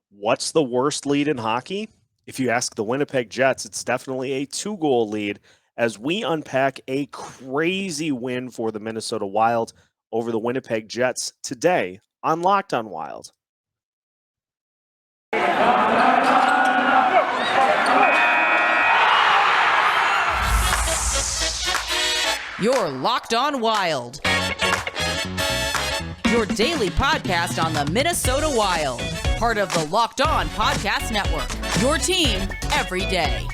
What's the worst lead in hockey? If you ask the Winnipeg Jets, it's definitely a two-goal lead as we unpack a crazy win for the Minnesota Wild over the Winnipeg Jets today on Locked on Wild. You're Locked on Wild, your daily podcast on the Minnesota Wild, part of the Locked On Podcast Network, your team every day.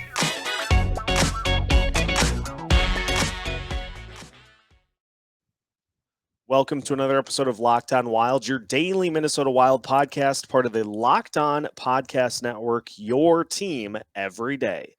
Welcome to another episode of Locked on Wild, your daily Minnesota Wild podcast, part of the Locked on Podcast Network, your team every day.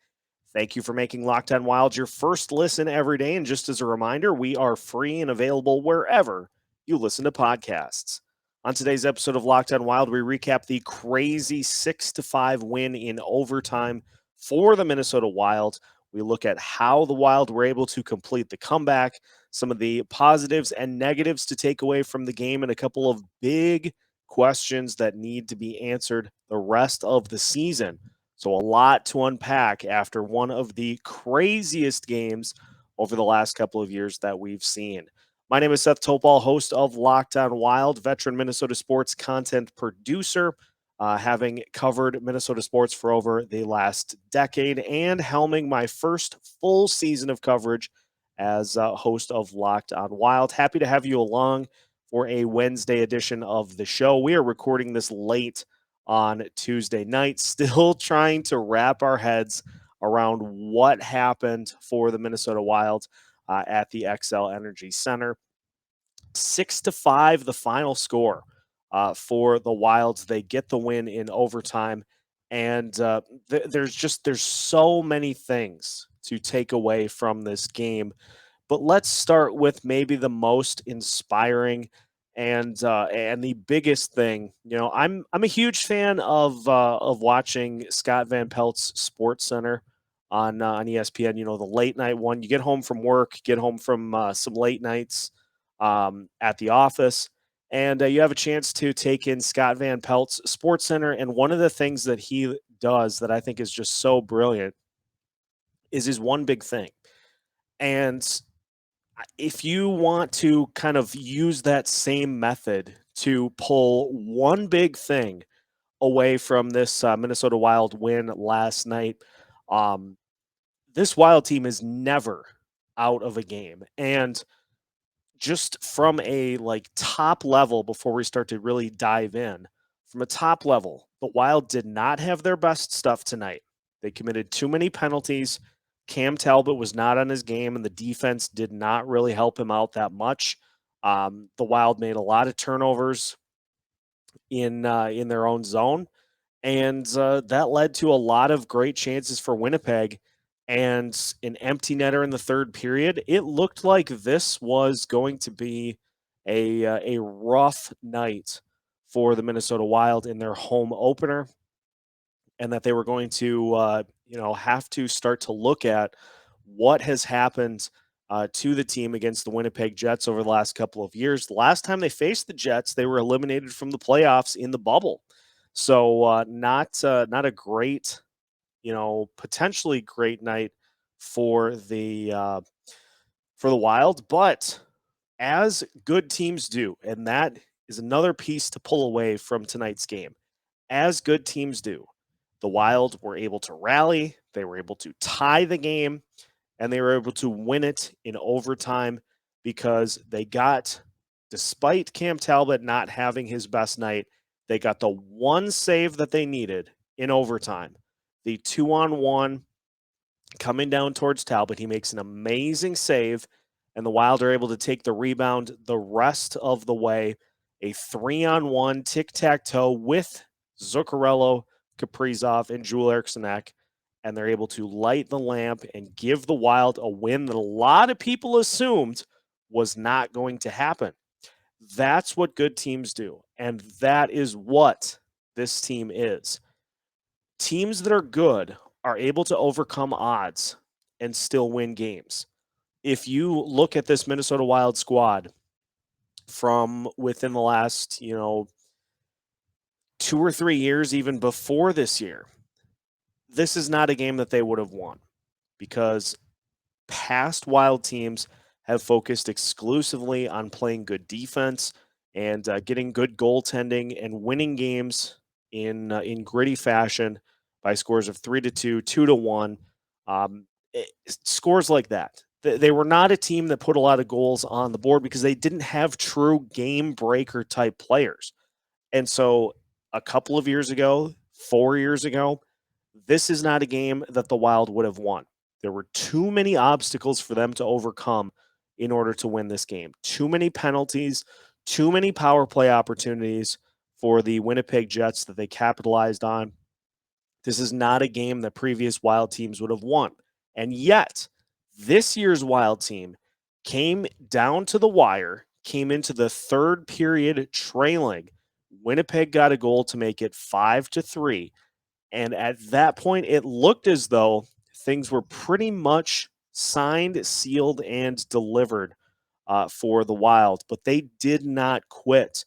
Thank you for making Locked on Wild your first listen every day. And just as a reminder, we are free and available wherever you listen to podcasts. On today's episode of Locked on Wild, we recap the crazy 6-5 win in overtime for the Minnesota Wild. We look at how the Wild were able to complete the comeback, some of the positives and negatives to take away from the game, and a couple of big questions that need to be answered the rest of the season. So a lot to unpack after one of the craziest games over the last couple of years that we've seen. My name is Seth Topal, host of Locked on Wild, veteran Minnesota sports content producer, having covered Minnesota sports for over the last decade and helming my first full season of coverage as host of Locked on Wild. Happy to have you along for a Wednesday edition of the show. We are recording this late on Tuesday night, still trying to wrap our heads around what happened for the Minnesota Wild at the XL Energy Center. 6-5, the final score for the Wilds. They get the win in overtime, and there's so many things to take away from this game. But let's start with maybe the most inspiring and the biggest thing. You know, I'm a huge fan of watching Scott Van Pelt's Sports Center on ESPN. You know, the late night one. You get home from work, get home from some late nights at the office, and you have a chance to take in Scott Van Pelt's Sports Center. And one of the things that he does that I think is just so brilliant is his one big thing. And if you want to kind of use that same method to pull one big thing away from this Minnesota Wild win last night, this Wild team is never out of a game. And just from a top level, before we start to really dive in, from a top level, the Wild did not have their best stuff tonight. They committed too many penalties. Cam Talbot was not on his game, and the defense did not really help him out that much. The Wild made a lot of turnovers in their own zone, and that led to a lot of great chances for Winnipeg and an empty netter in the third period. It looked like this was going to be a rough night for the Minnesota Wild in their home opener, and that they were going to have to start to look at what has happened to the team against the Winnipeg Jets over the last couple of years. The last time they faced the Jets, they were eliminated from the playoffs in the bubble. So not a great, potentially great night for the Wild, but as good teams do, and that is another piece to pull away from tonight's game. As good teams do, the Wild were able to rally, they were able to tie the game, and they were able to win it in overtime because they got, despite Cam Talbot not having his best night, they got the one save that they needed in overtime. The 2-on-1 coming down towards Talbot. He makes an amazing save, and the Wild are able to take the rebound the rest of the way. A 3-on-1 tic-tac-toe with Zuccarello, Kaprizov, and Joel Eriksson Ek, and they're able to light the lamp and give the Wild a win that a lot of people assumed was not going to happen. That's what good teams do, and that is what this team is. Teams that are good are able to overcome odds and still win games. If you look at this Minnesota Wild squad from within the last, 2 or 3 years even before this year, this is not a game that they would have won because past Wild teams have focused exclusively on playing good defense and getting good goaltending and winning games in gritty fashion by scores of 3-2, 2-1, um, scores like that. They were not a team that put a lot of goals on the board because they didn't have true game breaker type players. And so a couple of years ago, 4 years ago, this is not a game that the Wild would have won. There were too many obstacles for them to overcome in order to win this game. Too many penalties, too many power play opportunities for the Winnipeg Jets that they capitalized on. This is not a game that previous Wild teams would have won. And yet, this year's Wild team came down to the wire, came into the third period trailing. Winnipeg got a goal to make it 5-3. And at that point, it looked as though things were pretty much signed, sealed, and delivered for the Wild, but they did not quit.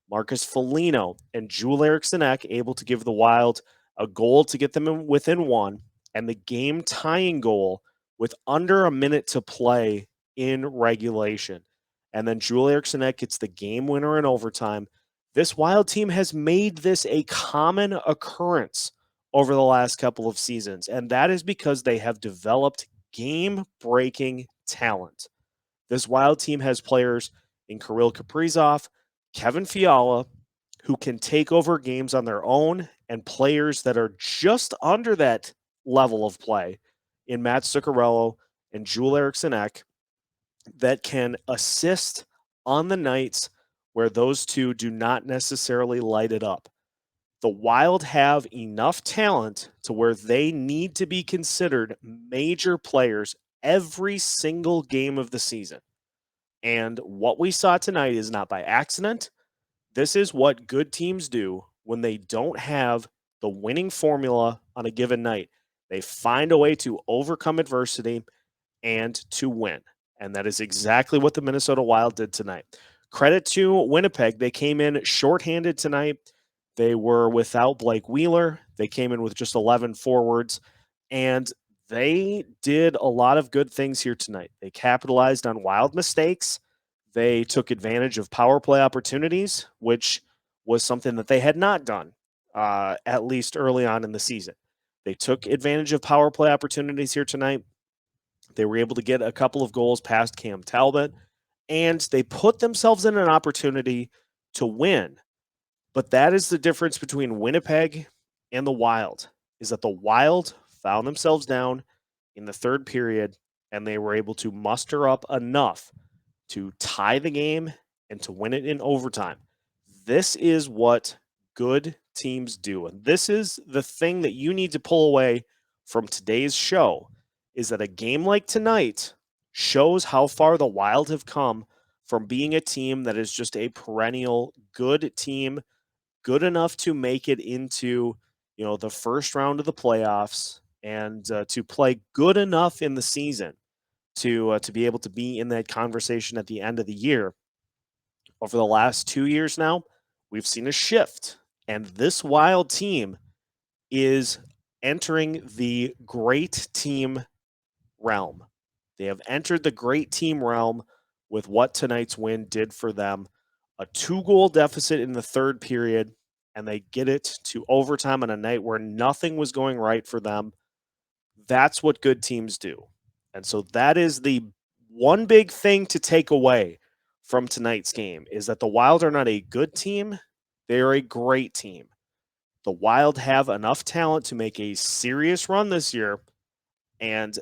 Marcus Foligno and Joel Eriksson Ek able to give the Wild a goal to get them within one, and the game tying goal with under a minute to play in regulation. And then Joel Eriksson Ek gets the game winner in overtime. This Wild team has made this a common occurrence over the last couple of seasons, and that is because they have developed game-breaking talent. This Wild team has players in Kirill Kaprizov, Kevin Fiala, who can take over games on their own, and players that are just under that level of play in Matt Zuccarello and Joel Eriksson Ek that can assist on the nights where those two do not necessarily light it up. The Wild have enough talent to where they need to be considered major players every single game of the season. And what we saw tonight is not by accident. This is what good teams do when they don't have the winning formula on a given night. They find a way to overcome adversity and to win. And that is exactly what the Minnesota Wild did tonight. Credit to Winnipeg. They came in shorthanded tonight. They were without Blake Wheeler. They came in with just 11 forwards, and they did a lot of good things here tonight. They capitalized on Wild mistakes. They took advantage of power play opportunities, which was something that they had not done, at least early on in the season. They took advantage of power play opportunities here tonight. They were able to get a couple of goals past Cam Talbot, and they put themselves in an opportunity to win. But that is the difference between Winnipeg and the Wild, is that the Wild found themselves down in the third period, and they were able to muster up enough to tie the game and to win it in overtime. This is what good teams do. And this is the thing that you need to pull away from today's show, is that a game like tonight shows how far the Wild have come from being a team that is just a perennial good team, good enough to make it into, the first round of the playoffs and to play good enough in the season to be able to be in that conversation at the end of the year. Over the last 2 years now, we've seen a shift, and this Wild team is entering the great team realm. They have entered the great team realm with what tonight's win did for them. A 2-goal deficit in the third period, and they get it to overtime on a night where nothing was going right for them. That's what good teams do. And so that is the one big thing to take away from tonight's game, is that the Wild are not a good team. They are a great team. The Wild have enough talent to make a serious run this year, and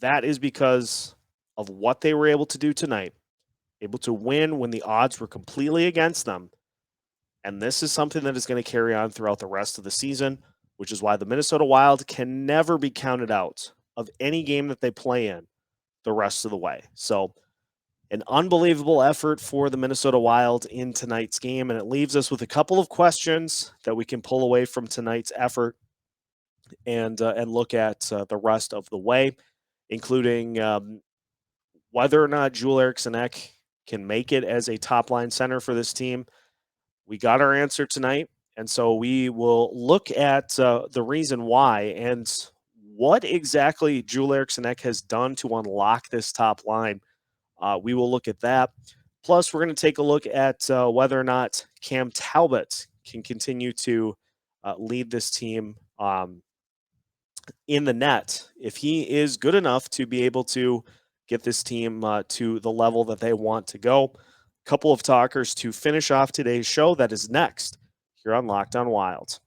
that is because of what they were able to do tonight, able to win when the odds were completely against them. And this is something that is going to carry on throughout the rest of the season, which is why the Minnesota Wild can never be counted out of any game that they play in the rest of the way. So an unbelievable effort for the Minnesota Wild in tonight's game, and it leaves us with a couple of questions that we can pull away from tonight's effort and look at the rest of the way, including whether or not Joel Eriksson Ek can make it as a top-line center for this team. We got our answer tonight, And so we will look at the reason why and what exactly Joel Eriksson Ek has done to unlock this top line. We will look at that. Plus, we're going to take a look at whether or not Cam Talbot can continue to lead this team in the net if he is good enough to be able to get this team to the level that they want to go. Couple of talkers to finish off today's show. That is next here on Locked On Wild.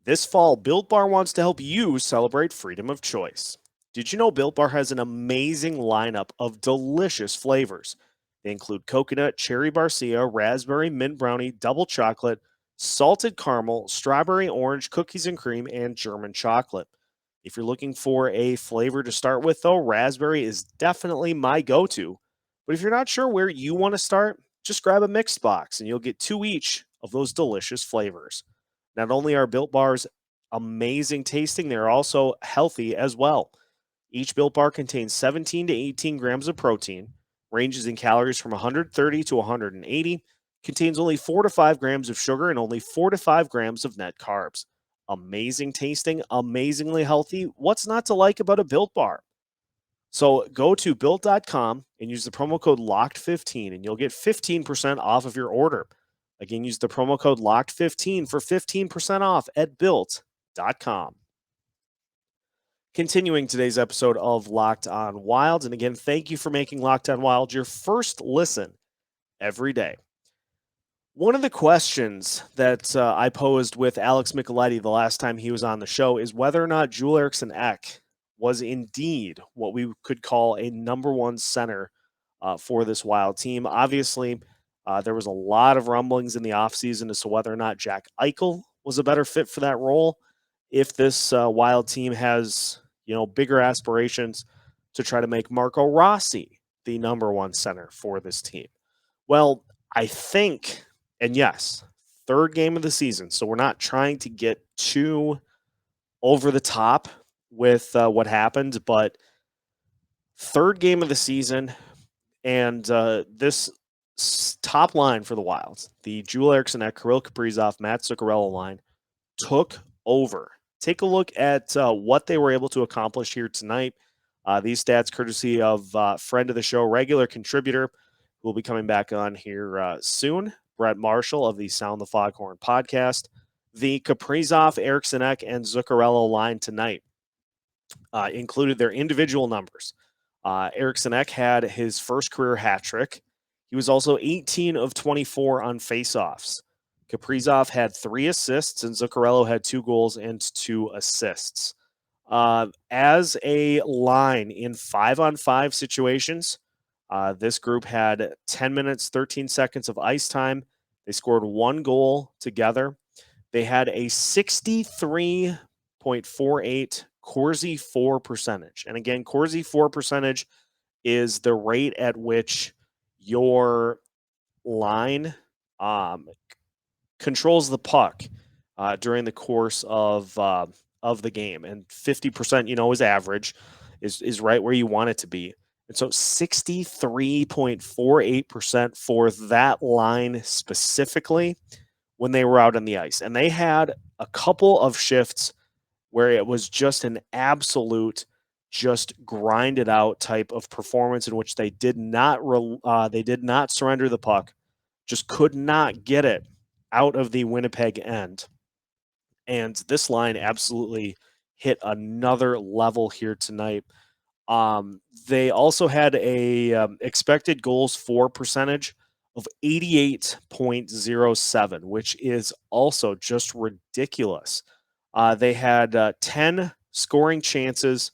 This fall, Built Bar wants to help you celebrate freedom of choice. Did you know Built Bar has an amazing lineup of delicious flavors? They include coconut, cherry barcia, raspberry, mint brownie, double chocolate, salted caramel, strawberry orange, cookies and cream, and German chocolate. If you're looking for a flavor to start with, though, raspberry is definitely my go-to. But if you're not sure where you want to start, just grab a mixed box and you'll get 2 each of those delicious flavors. Not only are Built Bars amazing tasting, they're also healthy as well. Each Built Bar contains 17 to 18 grams of protein, ranges in calories from 130 to 180, contains only 4 to 5 grams of sugar and only 4 to 5 grams of net carbs. Amazing tasting, amazingly healthy. What's not to like about a Built Bar? So go to built.com and use the promo code LOCKED15 and you'll get 15% off of your order. Again, use the promo code LOCKED15 for 15% off at built.com. Continuing today's episode of Locked On Wild. And again, thank you for making Locked On Wild your first listen every day. One of the questions that I posed with Alex Micheletti the last time he was on the show is whether or not Joel Eriksson Ek was indeed what we could call a number one center for this Wild team. Obviously, there was a lot of rumblings in the offseason as to whether or not Jack Eichel was a better fit for that role. If this Wild team has, bigger aspirations to try to make Marco Rossi the number one center for this team. Well, I think, and yes, third game of the season, so we're not trying to get too over the top with what happened, but third game of the season, and this top line for the Wild, the Joel Eriksson Ek, Kirill Kaprizov, Matt Zuccarello line, took over. Take a look at what they were able to accomplish here tonight. These stats courtesy of friend of the show, regular contributor, who will be coming back on here soon, Brett Marshall of the Sound the Foghorn podcast. The Kaprizov, Eriksson Ek, and Zuccarello line tonight included their individual numbers. Eriksson Ek had his first career hat trick. He was also 18 of 24 on faceoffs. Kaprizov had 3 assists, and Zuccarello had 2 goals and 2 assists. As a line in 5-on-5 situations, this group had 10 minutes, 13 seconds of ice time. They scored 1 goal together. They had a 63.48 Corsi 4 percentage. And again, Corsi 4 percentage is the rate at which your line controls the puck during the course of the game. And 50%, is average, is right where you want it to be. And so 63.48% for that line specifically when they were out on the ice. And they had a couple of shifts where it was just an absolute, just grinded out type of performance in which they did not surrender the puck, just could not get it out of the Winnipeg end. And this line absolutely hit another level here tonight. They also had a expected goals for percentage of 88.07, which is also just ridiculous. They had 10 scoring chances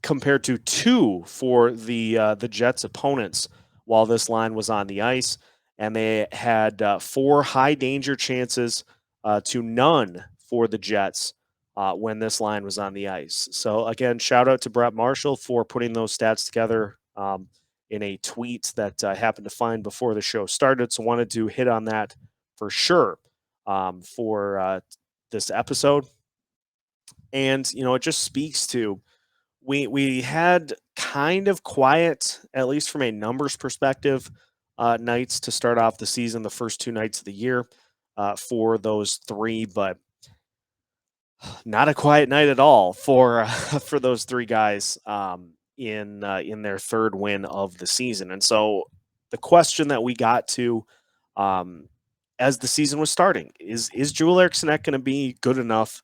compared to 2 for the Jets' opponents while this line was on the ice. And they had 4 high danger chances to none for the Jets when this line was on the ice. So again, shout out to Brett Marshall for putting those stats together in a tweet that I happened to find before the show started. So wanted to hit on that for sure for this episode. And, it just speaks to, we had kind of quiet, at least from a numbers perspective, nights to start off the season, the first 2 nights of the year for those three, but not a quiet night at all for for those three guys in their third win of the season. And so the question that we got to um, as the season was starting is Joel Eriksson Ek going to be good enough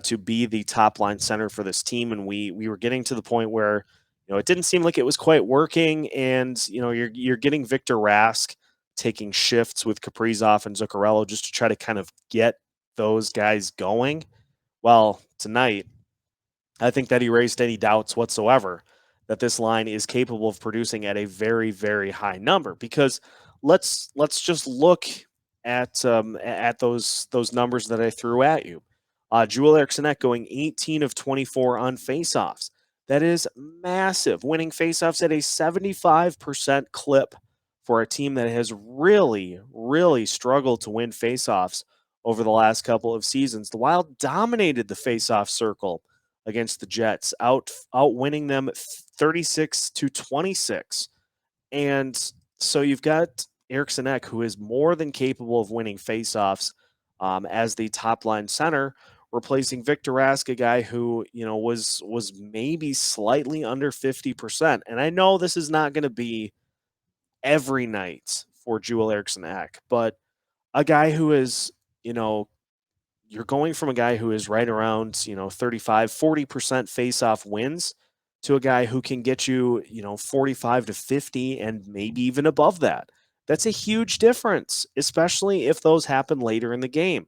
to be the top line center for this team? And we were getting to the point where it didn't seem like it was quite working, and you're getting Victor Rask taking shifts with Kaprizov and Zuccarello just to try to kind of get those guys going. Well, tonight, I think that erased any doubts whatsoever that this line is capable of producing at a very, very high number. Because let's just look at those numbers that I threw at you. Joel Eriksson Ek going 18 of 24 on faceoffs. That is massive. Winning faceoffs at a 75% clip for a team that has really, really struggled to win faceoffs over the last couple of seasons. The Wild dominated the faceoff circle against the Jets, outwinning them 36-26. And so you've got Eriksson Ek, who is more than capable of winning faceoffs as the top line center, replacing Victor Rask, a guy who was maybe slightly under 50%. And I know this is not going to be every night for Joel Eriksson Ek, but a guy who is you're going from a guy who is right around 35-40% face-off wins to a guy who can get you 45 to 50 and maybe even above that. That's a huge difference, especially if those happen later in the game.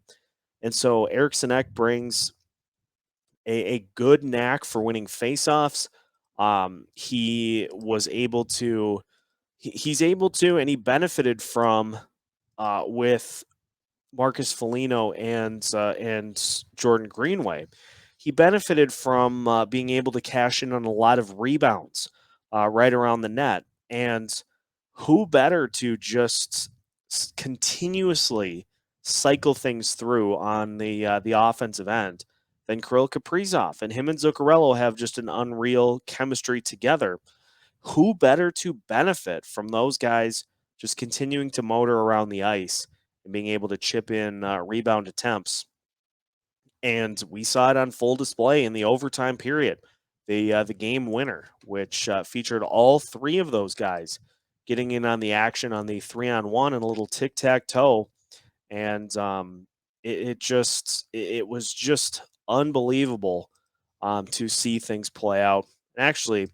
And so Eriksson Ek brings a good knack for winning faceoffs. He was able to he's able to, and he benefited from with Marcus Foligno and Jordan Greenway. He benefited from being able to cash in on a lot of rebounds right around the net. And who better to just continuously cycle things through on the offensive end than Kirill Kaprizov? And him and Zuccarello have just an unreal chemistry together. Who better to benefit from those guys just continuing to motor around the ice and being able to chip in rebound attempts? And we saw it on full display in the overtime period, the game winner, which featured all three of those guys getting in on the action on the 3-on-1 and a little tic-tac-toe. And it was just unbelievable to see things play out. And actually,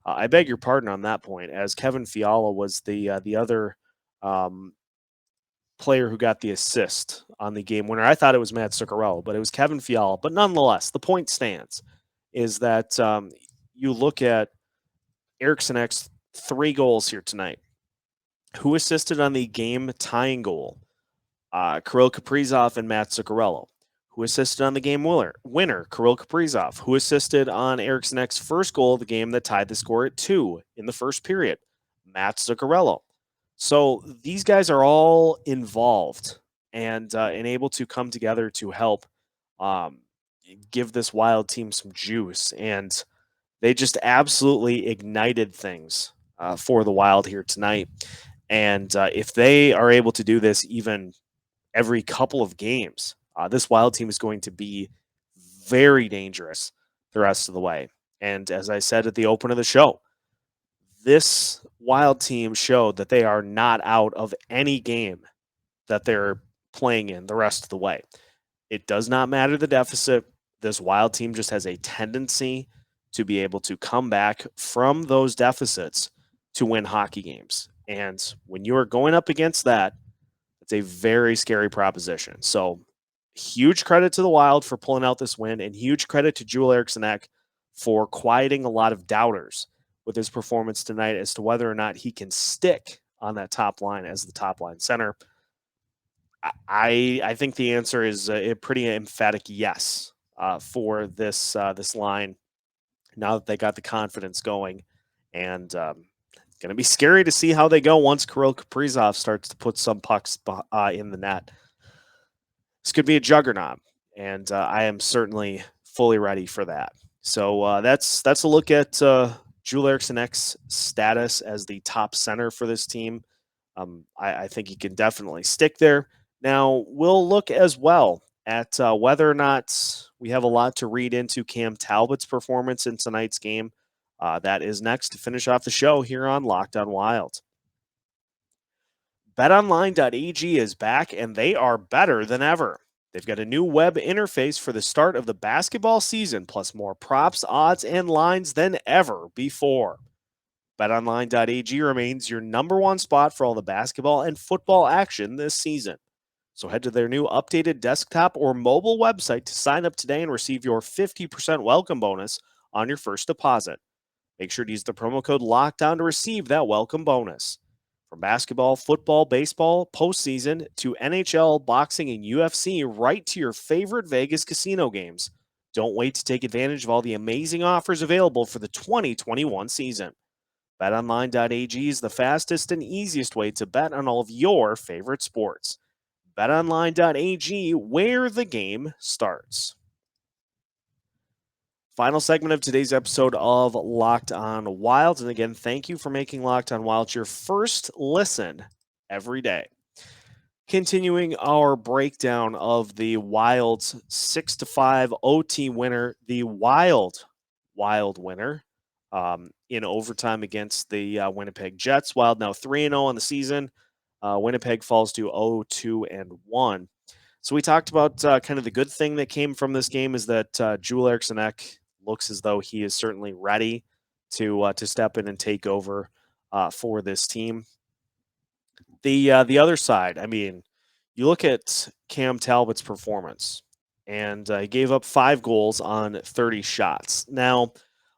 I beg your pardon on that point, as Kevin Fiala was the other player who got the assist on the game winner. I thought it was Matt Zuccarello, but it was Kevin Fiala. But nonetheless, the point stands is that you look at Eriksson Ek's 3 goals here tonight. Who assisted on the game tying goal? Kirill Kaprizov and Matt Zuccarello. Who assisted on the game winner? Kirill Kaprizov. Who assisted on Eriksson Ek's first goal of the game that tied the score at 2 in the first period? Matt Zuccarello. So these guys are all involved and able to come together to help give this Wild team some juice. And they just absolutely ignited things for the Wild here tonight. And if they are able to do this even every couple of games, this Wild team is going to be very dangerous the rest of the way. And as I said at the open of the show, this Wild team showed that they are not out of any game that they're playing in the rest of the way. It does not matter the deficit. This Wild team just has a tendency to be able to come back from those deficits to win hockey games. And when you are going up against that, it's a very scary proposition. So huge credit to the Wild for pulling out this win, and huge credit to Joel Eriksson Ek for quieting a lot of doubters with his performance tonight as to whether or not he can stick on that top line as the top line center. I think the answer is a pretty emphatic yes for this line now that they got the confidence going. And it's going to be scary to see how they go once Kirill Kaprizov starts to put some pucks in the net. This could be a juggernaut, and I am certainly fully ready for that. So that's a look at Joel Eriksson Ek's status as the top center for this team. I think he can definitely stick there. Now, we'll look as well at whether or not we have a lot to read into Cam Talbot's performance in tonight's game. That is next to finish off the show here on Locked On Wild. BetOnline.ag is back, and they are better than ever. They've got a new web interface for the start of the basketball season, plus more props, odds, and lines than ever before. BetOnline.ag remains your number one spot for all the basketball and football action this season. So head to their new updated desktop or mobile website to sign up today and receive your 50% welcome bonus on your first deposit. Make sure to use the promo code LOCKDOWN to receive that welcome bonus. From basketball, football, baseball, postseason, to NHL, boxing, and UFC, right to your favorite Vegas casino games. Don't wait to take advantage of all the amazing offers available for the 2021 season. BetOnline.ag is the fastest and easiest way to bet on all of your favorite sports. BetOnline.ag, where the game starts. Final segment of today's episode of Locked On Wild. And again, thank you for making Locked On Wild your first listen every day. Continuing our breakdown of the Wild's 6-5 OT winner, the Wild winner in overtime against the Winnipeg Jets. Wild now 3-0 on the season. Winnipeg falls to 0-2-1. So we talked about kind of the good thing that came from this game is that Joel Eriksson Ek looks as though he is certainly ready to step in and take over for this team. The other side, I mean, you look at Cam Talbot's performance, and he gave up 5 goals on 30 shots. Now,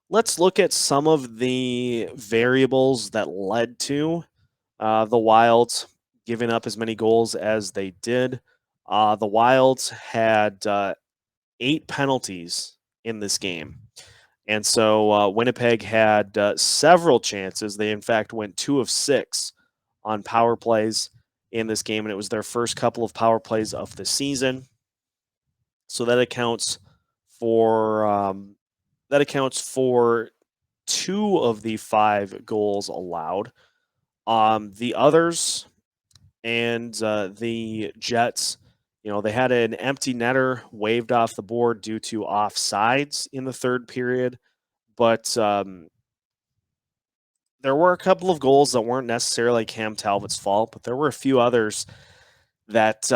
let's look at some of the variables that led to the Wilds giving up as many goals as they did. The Wilds had 8 penalties in this game. And so Winnipeg had several chances. They, in fact, went 2 of 6 on power plays in this game, and it was their first couple of power plays of the season. So that accounts for 2 of the 5 goals allowed. The others and the Jets, they had an empty netter waved off the board due to offsides in the third period, but there were a couple of goals that weren't necessarily Cam Talbot's fault, but there were a few others that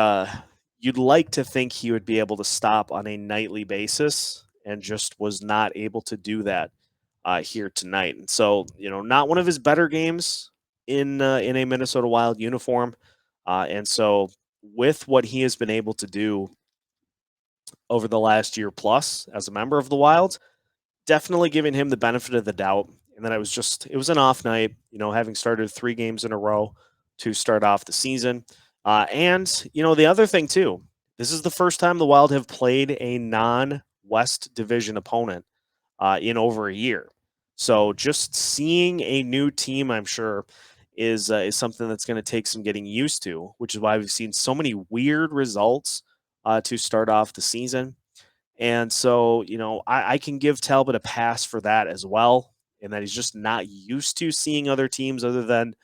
you'd like to think he would be able to stop on a nightly basis and just was not able to do that here tonight. And so, not one of his better games in a Minnesota Wild uniform. And so with what he has been able to do over the last year plus as a member of the Wild, definitely giving him the benefit of the doubt. And then it was an off night, having started 3 games in a row to start off the season. And the other thing too, this is the first time the Wild have played a non-West Division opponent in over a year. So just seeing a new team, I'm sure, is something that's going to take some getting used to, which is why we've seen so many weird results to start off the season. And so, I can give Talbot a pass for that as well, and that he's just not used to seeing other teams other than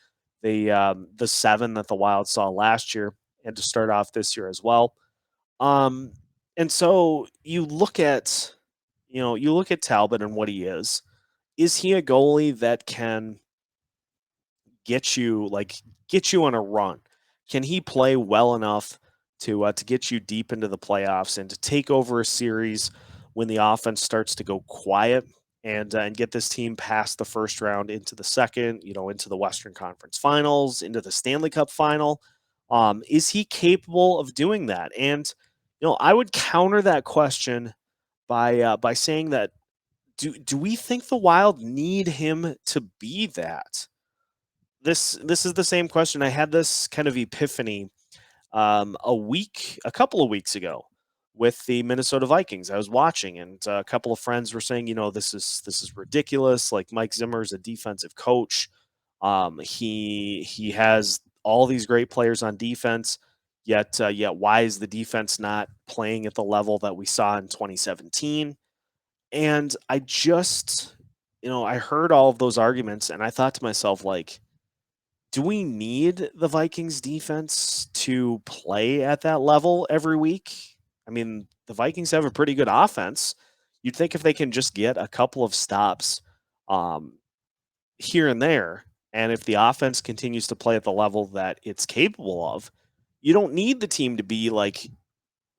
the 7 that the Wild saw last year, and to start off this year as well. And so you look at Talbot and what he is. Is he a goalie that can get you on a run? Can he play well enough to get you deep into the playoffs and to take over a series when the offense starts to go quiet and get this team past the first round into the second, into the Western Conference Finals, into the Stanley Cup Final? Is he capable of doing that? And I would counter that question by saying that do we think the Wild need him to be that? This is the same question. I had this kind of epiphany a couple of weeks ago with the Minnesota Vikings. I was watching, and a couple of friends were saying, this is ridiculous. Like, Mike Zimmer is a defensive coach. He has all these great players on defense, yet why is the defense not playing at the level that we saw in 2017? And I just, I heard all of those arguments, and I thought to myself, like, Do we need the Vikings defense to play at that level every week? I mean, the Vikings have a pretty good offense. You'd think if they can just get a couple of stops um, here and there, and if the offense continues to play at the level that it's capable of, you don't need the team to be like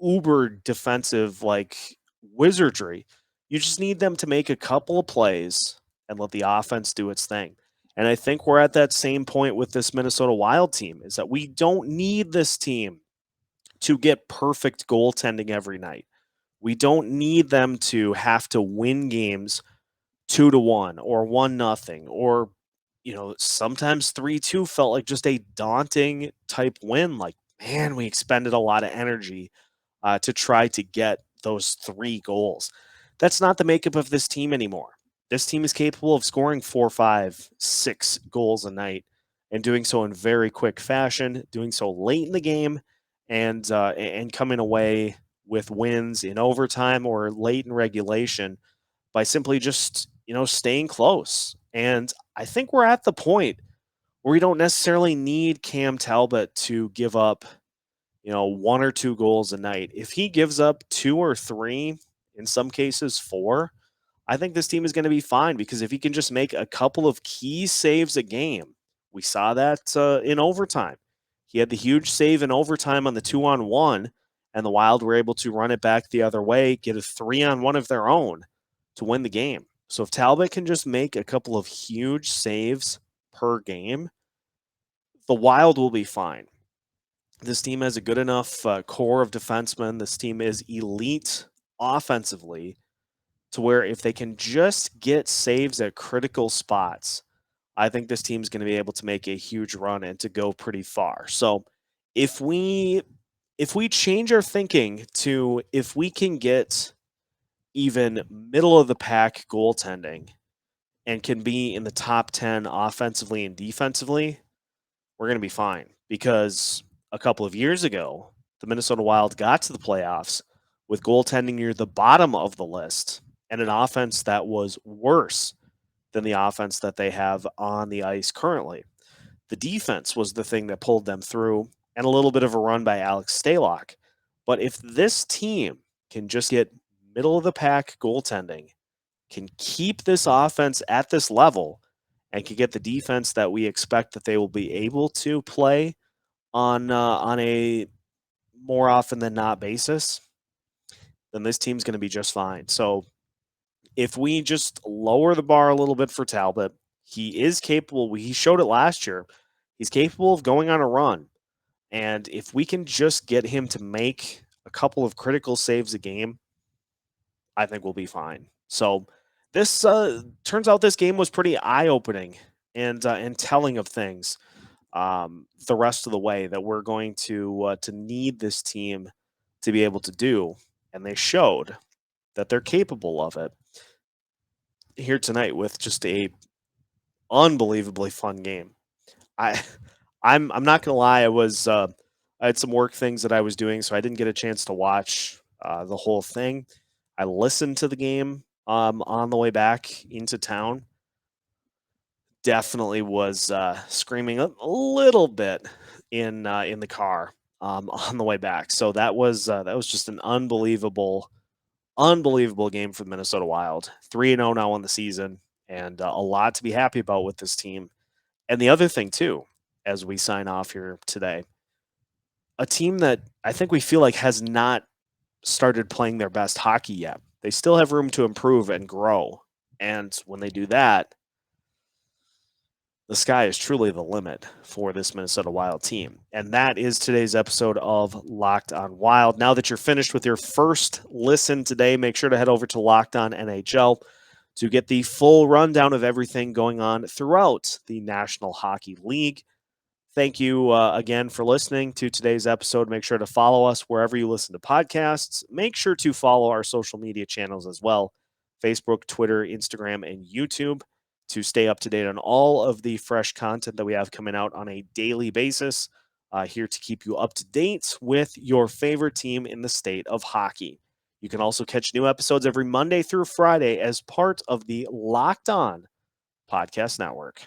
uber defensive, like wizardry. You just need them to make a couple of plays and let the offense do its thing. And I think we're at that same point with this Minnesota Wild team is that we don't need this team to get perfect goaltending every night. We don't need them to have to win games 2-1 or 1-0 or sometimes 3-2 felt like just a daunting type win. Like, man, we expended a lot of energy to try to get those 3 goals. That's not the makeup of this team anymore. This team is capable of scoring 4, 5, 6 goals a night and doing so in very quick fashion, doing so late in the game, and coming away with wins in overtime or late in regulation by simply just staying close. And I think we're at the point where we don't necessarily need Cam Talbot to give up 1 or 2 goals a night. If he gives up 2 or 3, in some cases 4, I think this team is going to be fine because if he can just make a couple of key saves a game, we saw that in overtime. He had the huge save in overtime on the 2-on-1, and the Wild were able to run it back the other way, get a 3-on-1 of their own to win the game. So if Talbot can just make a couple of huge saves per game, the Wild will be fine. This team has a good enough core of defensemen. This team is elite offensively to where if they can just get saves at critical spots, I think this team's going to be able to make a huge run and to go pretty far. So if we change our thinking to if we can get even middle of the pack goaltending and can be in the top 10 offensively and defensively, we're going to be fine because a couple of years ago, the Minnesota Wild got to the playoffs with goaltending near the bottom of the list and an offense that was worse than the offense that they have on the ice currently. The defense was the thing that pulled them through and a little bit of a run by Alex Stalock. But if this team can just get middle of the pack goaltending, can keep this offense at this level, and can get the defense that we expect that they will be able to play on a more often than not basis, then this team's going to be just fine. So if we just lower the bar a little bit for Talbot, he is capable. He showed it last year. He's capable of going on a run. And if we can just get him to make a couple of critical saves a game, I think we'll be fine. So this turns out this game was pretty eye-opening and telling of things the rest of the way that we're going to need this team to be able to do, and they showed that they're capable of it here tonight with just a unbelievably fun game. I I'm not gonna lie, I had some work things that I was doing, so I didn't get a chance to watch the whole thing. I listened to the game on the way back into town. Definitely was screaming a little bit in the car on the way back. So that was just an unbelievable game for the Minnesota Wild. 3-0 now on the season, and a lot to be happy about with this team. And the other thing too, as we sign off here today, a team that I think we feel like has not started playing their best hockey yet. They still have room to improve and grow. And when they do that, the sky is truly the limit for this Minnesota Wild team. And that is today's episode of Locked on Wild. Now that you're finished with your first listen today, make sure to head over to Locked on NHL to get the full rundown of everything going on throughout the National Hockey League. Thank you again for listening to today's episode. Make sure to follow us wherever you listen to podcasts. Make sure to follow our social media channels as well: Facebook, Twitter, Instagram, and YouTube, to stay up to date on all of the fresh content that we have coming out on a daily basis. Here to keep you up to date with your favorite team in the state of hockey. You can also catch new episodes every Monday through Friday as part of the Locked On Podcast Network.